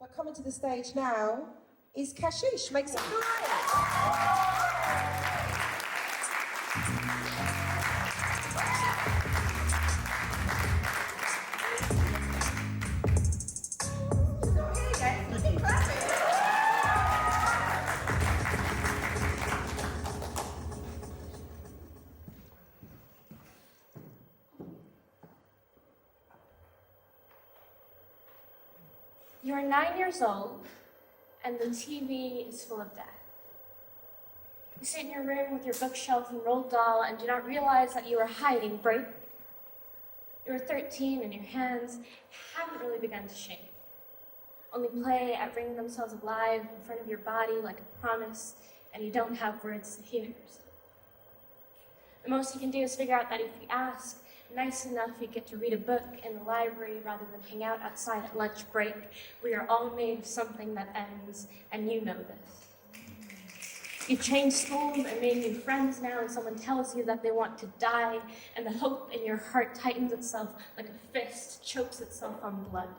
But coming to the stage now is Kashish. Make some noise. You are 9 years old, and the TV is full of death. You sit in your room with your bookshelf and rolled doll and do not realize that you are hiding break. You are 13 and your hands haven't really begun to shake. Only play at bringing themselves alive in front of your body like a promise, and you don't have words to hear yourself. The most you can do is figure out that if you ask nice enough, you get to read a book in the library rather than hang out outside at lunch break. We are all made of something that ends, and you know this. You've changed schools and made new friends now, and someone tells you that they want to die, and the hope in your heart tightens itself like a fist chokes itself on blood.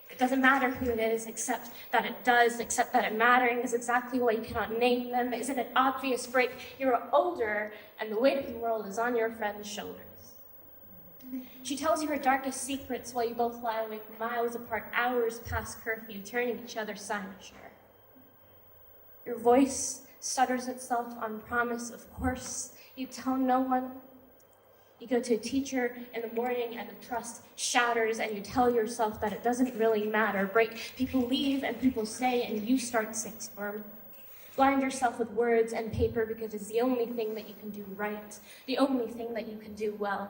It doesn't matter who it is, except that it does, except that it mattering is exactly why you cannot name them. Isn't it obvious, break? You're older, and the weight of the world is on your friend's shoulders. She tells you her darkest secrets while you both lie awake miles apart, hours past curfew, turning each other cynosure. Your voice stutters itself on promise, of course. You tell no one. You go to a teacher in the morning and the trust shatters, and you tell yourself that it doesn't really matter. Break. People leave and people stay, and you start sixth form. Blind yourself with words and paper because it's the only thing that you can do right, the only thing that you can do well.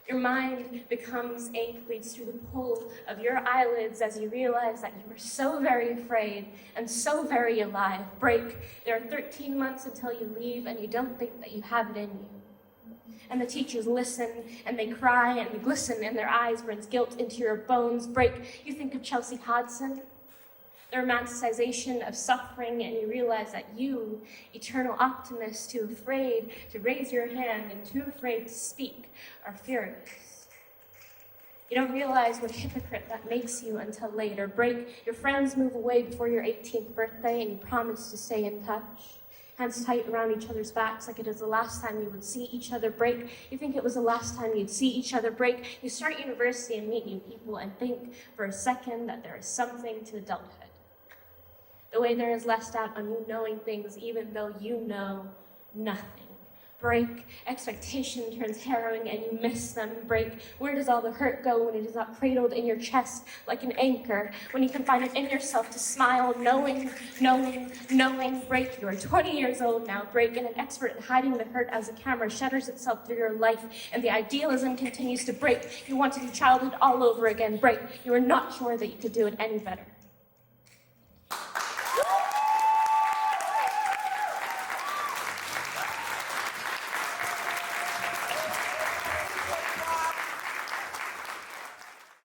Your mind becomes ink, bleeds through the pull of your eyelids as you realize that you are so very afraid and so very alive. Break. There are 13 months until you leave, and you don't think that you have it in you. And the teachers listen, and they cry, and they glisten, and their eyes burns guilt into your bones. Break. You think of Chelsea Hodson, the romanticization of suffering, and you realize that you, eternal optimist, too afraid to raise your hand and too afraid to speak, are furious. You don't realize what hypocrite that makes you until later. Break. Your friends move away before your 18th birthday, and you promise to stay in touch. Hands tight around each other's backs like it is the last time you would see each other. Break. You think it was the last time you'd see each other. Break. You start university and meet new people and think for a second that there is something to adulthood. The way there is less doubt on you knowing things even though you know nothing. Break. Expectation turns harrowing and you miss them. Break. Where does all the hurt go when it is not cradled in your chest like an anchor? When you can find it in yourself to smile, knowing. Break. You are 20 years old now. Break. And an expert at hiding the hurt as the camera shutters itself through your life and the idealism continues to break. You want to do childhood all over again. Break. You are not sure that you could do it any better.